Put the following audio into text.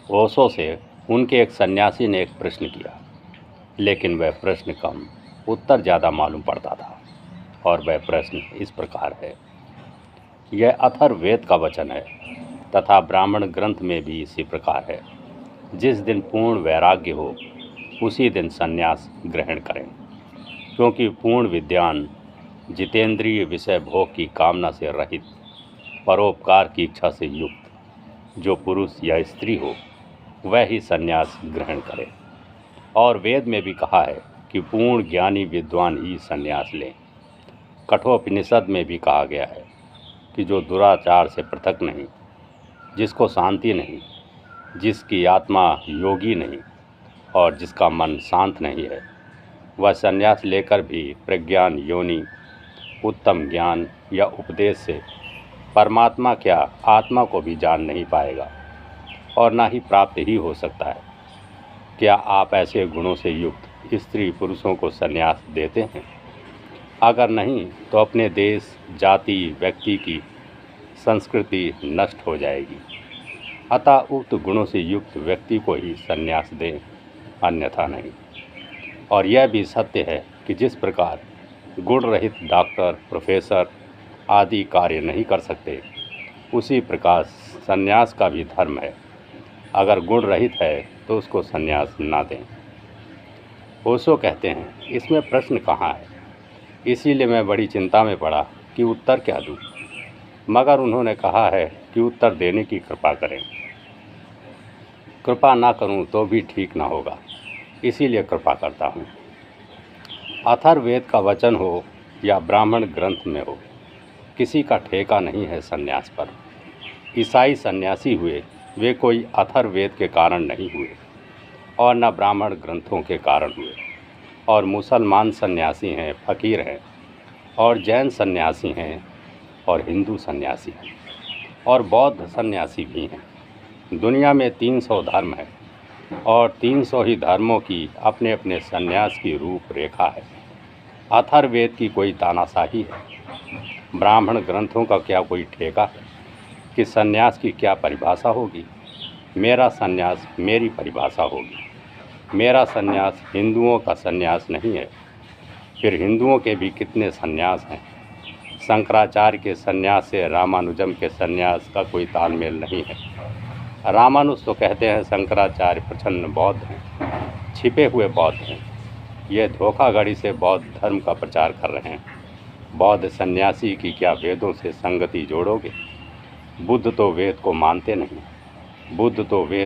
ओशो से उनके एक सन्यासी ने एक प्रश्न किया, लेकिन वह प्रश्न कम, उत्तर ज़्यादा मालूम पड़ता था। और वह प्रश्न इस प्रकार है। यह अथर्ववेद का वचन है तथा ब्राह्मण ग्रंथ में भी इसी प्रकार है। जिस दिन पूर्ण वैराग्य हो उसी दिन संन्यास ग्रहण करें, क्योंकि पूर्ण विद्वान जितेंद्रिय विषय भोग की कामना से रहित, परोपकार की इच्छा से युक्त जो पुरुष या स्त्री हो वह ही संन्यास ग्रहण करे। और वेद में भी कहा है कि पूर्ण ज्ञानी विद्वान ही संन्यास लें। कठोपनिषद में भी कहा गया है कि जो दुराचार से पृथक नहीं, जिसको शांति नहीं, जिसकी आत्मा योगी नहीं और जिसका मन शांत नहीं है, वह संन्यास लेकर भी प्रज्ञान योनि उत्तम ज्ञान या उपदेश से परमात्मा क्या आत्मा को भी जान नहीं पाएगा और ना ही प्राप्त ही हो सकता है। क्या आप ऐसे गुणों से युक्त स्त्री पुरुषों को संन्यास देते हैं? अगर नहीं तो अपने देश, जाति, व्यक्ति की संस्कृति नष्ट हो जाएगी। अतः उक्त गुणों से युक्त व्यक्ति को ही संन्यास दें, अन्यथा नहीं। और यह भी सत्य है कि जिस प्रकार गुण रहित डॉक्टर, प्रोफेसर आदि कार्य नहीं कर सकते, उसी प्रकार संन्यास का भी धर्म है। अगर गुण रहित है तो उसको संन्यास ना दें। ओशो कहते हैं, इसमें प्रश्न कहाँ है? इसीलिए मैं बड़ी चिंता में पड़ा कि उत्तर क्या दूँ, मगर उन्होंने कहा है कि उत्तर देने की कृपा करें। कृपा ना करूं तो भी ठीक ना होगा, इसीलिए कृपा करता हूं। अथर्ववेद का वचन हो या ब्राह्मण ग्रंथ में हो, किसी का ठेका नहीं है संन्यास पर। ईसाई सन्यासी हुए वे कोई अथर्ववेद के कारण नहीं हुए और न ब्राह्मण ग्रंथों के कारण हुए। और मुसलमान सन्यासी हैं, फ़कीर हैं, और जैन सन्यासी हैं, और हिंदू सन्यासी हैं, और बौद्ध सन्यासी भी हैं। दुनिया में 300 धर्म है और 300 ही धर्मों की अपने अपने सन्यास की रूपरेखा है। अथर्ववेद की कोई तानाशाही है? ब्राह्मण ग्रंथों का क्या कोई ठेका है कि सन्यास की क्या परिभाषा होगी? मेरा सन्यास मेरी परिभाषा होगी। मेरा सन्यास हिंदुओं का सन्यास नहीं है। फिर हिंदुओं के भी कितने सन्यास हैं। शंकराचार्य के सन्यास से रामानुजम के सन्यास का कोई तालमेल नहीं है। रामानुज तो कहते हैं शंकराचार्य प्रचंड बौद्ध हैं, छिपे हुए बौद्ध हैं। ये धोखाधड़ी से बौद्ध धर्म का प्रचार कर रहे हैं। बौद्ध सन्यासी की क्या वेदों से संगति जोड़ोगे? बुद्ध तो वेद को मानते नहीं। बुद्ध तो वेद